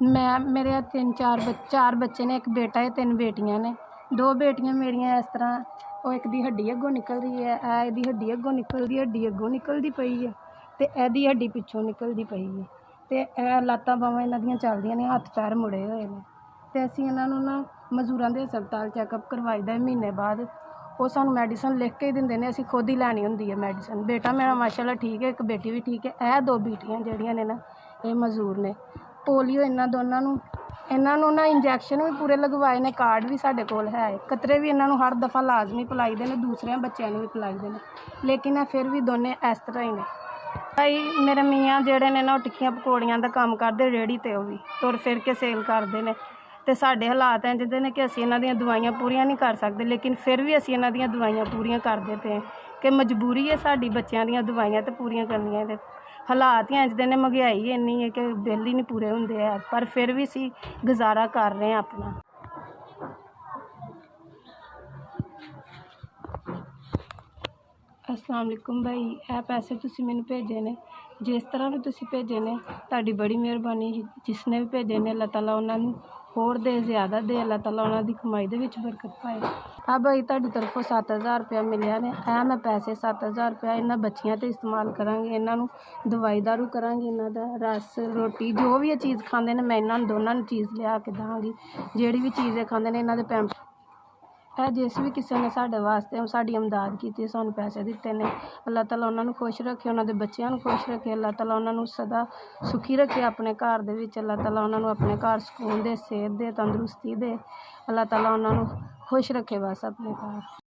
मैं मेरे चार बच्चे ने, एक बेटा है, 3 बेटियां ने। 2 बेटियां मेरियां इस तरह, ਉਹ ਇੱਕ ਦੀ ਹੱਡੀ ਅੱਗੋਂ ਨਿਕਲ ਰਹੀ ਹੈ, ਇਹਦੀ ਹੱਡੀ ਅੱਗੋਂ ਨਿਕਲਦੀ, ਹੱਡੀ ਅੱਗੋਂ ਨਿਕਲਦੀ ਪਈ ਹੈ ਅਤੇ ਇਹਦੀ ਹੱਡੀ ਪਿੱਛੋਂ ਨਿਕਲਦੀ ਪਈ ਹੈ ਅਤੇ ਇਹ ਲੱਤਾਂ ਬਾਹਾਂ ਇਹਨਾਂ ਦੀਆਂ ਚੱਲਦੀਆਂ ਨੇ, ਹੱਥ ਪੈਰ ਮੁੜੇ ਹੋਏ ਨੇ। ਅਤੇ ਅਸੀਂ ਇਹਨਾਂ ਨੂੰ ਨਾ ਮਜ਼ਦੂਰਾਂ ਦੇ ਹਸਪਤਾਲ ਚੈੱਕਅਪ ਕਰਵਾਈਦਾ ਮਹੀਨੇ ਬਾਅਦ। ਉਹ ਸਾਨੂੰ ਮੈਡੀਸਨ ਲਿਖ ਕੇ ਹੀ ਦਿੰਦੇ ਨੇ, ਅਸੀਂ ਖੁਦ ਹੀ ਲੈਣੀ ਹੁੰਦੀ ਹੈ ਮੈਡੀਸਨ। ਬੇਟਾ ਮੇਰਾ ਮਾਸ਼ਾਅੱਲਾ ਠੀਕ ਹੈ, ਇੱਕ ਬੇਟੀ ਵੀ ਠੀਕ ਹੈ। ਇਹ 2 ਬੇਟੀਆਂ ਜਿਹੜੀਆਂ ਨੇ ਨਾ, ਇਹ ਮਜ਼ਦੂਰ ਨੇ। ਪੋਲੀਓ ਇਹਨਾਂ ਨੂੰ ਨਾ ਇੰਜੈਕਸ਼ਨ ਵੀ ਪੂਰੇ ਲਗਵਾਏ ਨੇ, ਕਾਰਡ ਵੀ ਸਾਡੇ ਕੋਲ ਹੈ। ਕਤਰੇ ਵੀ ਇਹਨਾਂ ਨੂੰ ਹਰ ਦਫਾ ਲਾਜ਼ਮੀ ਪਿਲਾਈਦੇ ਨੇ, ਦੂਸਰਿਆਂ ਬੱਚਿਆਂ ਨੂੰ ਵੀ ਪਿਲਾਈਦੇ ਨੇ, ਲੇਕਿਨ ਇਹ ਫਿਰ ਵੀ ਦੋਨੇ ਇਸ ਤਰ੍ਹਾਂ ਹੀ ਨੇ। ਭਾਈ ਮੇਰੇ ਮੀਆਂ ਜਿਹੜੇ ਨੇ ਨਾ, ਉਹ ਟਿੱਕੀਆਂ ਪਕੌੜੀਆਂ ਦਾ ਕੰਮ ਕਰਦੇ ਰੇਹੜੀ 'ਤੇ, ਉਹ ਵੀ ਤੁਰ ਫਿਰ ਕੇ ਸੇਲ ਕਰਦੇ ਨੇ। ਅਤੇ ਸਾਡੇ ਹਾਲਾਤ ਇੰਝ ਦੇ ਨੇ ਕਿ ਅਸੀਂ ਇਹਨਾਂ ਦੀਆਂ ਦਵਾਈਆਂ ਪੂਰੀਆਂ ਨਹੀਂ ਕਰ ਸਕਦੇ, ਲੇਕਿਨ ਫਿਰ ਵੀ ਅਸੀਂ ਇਹਨਾਂ ਦੀਆਂ ਦਵਾਈਆਂ ਪੂਰੀਆਂ ਕਰਦੇ ਪਏ ਕਿ ਮਜਬੂਰੀ ਹੈ ਸਾਡੀ, ਬੱਚਿਆਂ ਦੀਆਂ ਦਵਾਈਆਂ ਤਾਂ ਪੂਰੀਆਂ ਕਰਨੀਆਂ। ਅਤੇ ਹਾਲਾਤ ਹੀ ਇੰਝ ਦੇ ਨੇ, ਮਹਿੰਗਾਈ ਇੰਨੀ ਹੈ ਕਿ ਬਿੱਲ ਹੀ ਨਹੀਂ ਪੂਰੇ ਹੁੰਦੇ ਹੈ, ਪਰ ਫਿਰ ਵੀ ਅਸੀਂ ਗੁਜ਼ਾਰਾ ਕਰ ਰਹੇ ਹਾਂ ਆਪਣਾ। अस्सलाम वालेकुम भाई, ਇਹ ਪੈਸੇ ਤੁਸੀਂ ਮੈਨੂੰ ਭੇਜੇ ਨੇ, ਜਿਸ ਤਰ੍ਹਾਂ ਵੀ ਤੁਸੀਂ ਭੇਜੇ ਨੇ ਤੁਹਾਡੀ ਬੜੀ ਮਿਹਰਬਾਨੀ। ਜਿਸ ਨੇ ਵੀ ਭੇਜੇ ਨੇ, ਅੱਲਾਹ ਤਾਲਾ ਉਹਨਾਂ ਨੂੰ ਹੋਰ ਦੇ, ਜ਼ਿਆਦਾ ਦੇ, ਅੱਲਾਹ ਤਾਲਾ ਉਹਨਾਂ ਦੀ ਕਮਾਈ ਦੇ ਵਿੱਚ ਬਰਕਤ ਪਾਏ। ਆ ਭਾਈ ਤੁਹਾਡੀ ਤਰਫੋਂ 7000 ਰੁਪਇਆ ਮਿਲਿਆ ਨੇ, ਇਹ ਮੈਂ ਪੈਸੇ 7000 ਰੁਪਇਆ ਇਹਨਾਂ ਬੱਚਿਆਂ 'ਤੇ ਇਸਤੇਮਾਲ ਕਰਾਂਗੀ, ਇਹਨਾਂ ਨੂੰ ਦਵਾਈ ਦਾਰੂ ਕਰਾਂਗੀ, ਇਹਨਾਂ ਦਾ ਰਸ ਰੋਟੀ ਜੋ ਵੀ ਇਹ ਚੀਜ਼ ਖਾਂਦੇ ਨੇ ਮੈਂ ਇਹਨਾਂ ਨੂੰ ਦੋਨਾਂ ਨੂੰ ਚੀਜ਼ ਲਿਆ ਕੇ ਦਾਂਗੀ। ਜਿਹੜੀ ਵੀ ਚੀਜ਼ ਇਹ ਖਾਂਦੇ ਨੇ ਇਹਨਾਂ ਦੇ ਪੈਂਪ ਜਿਸ ਵੀ ਕਿਸੇ ਨੇ ਸਾਡੇ ਵਾਸਤੇ ਸਾਡੀ ਇਮਦਾਦ ਕੀਤੀ, ਸਾਨੂੰ ਪੈਸੇ ਦਿੱਤੇ ਨੇ, ਅੱਲਾਹ ਤਾਲਾ ਉਹਨਾਂ ਨੂੰ ਖੁਸ਼ ਰੱਖੇ, ਉਹਨਾਂ ਦੇ ਬੱਚਿਆਂ ਨੂੰ ਖੁਸ਼ ਰੱਖੇ, ਅੱਲਾਹ ਤਾਲਾ ਉਹਨਾਂ ਨੂੰ ਸਦਾ ਸੁਖੀ ਰੱਖੇ ਆਪਣੇ ਘਰ ਦੇ ਵਿੱਚ। ਅੱਲਾਹ ਤਾਲਾ ਉਹਨਾਂ ਨੂੰ ਆਪਣੇ ਘਰ ਸਕੂਨ ਦੇ, ਸਿਹਤ ਦੇ, ਤੰਦਰੁਸਤੀ ਦੇ, ਅੱਲਾਹ ਤਾਲਾ ਉਹਨਾਂ ਨੂੰ ਖੁਸ਼ ਰੱਖੇ ਬਸ ਆਪਣੇ ਘਰ।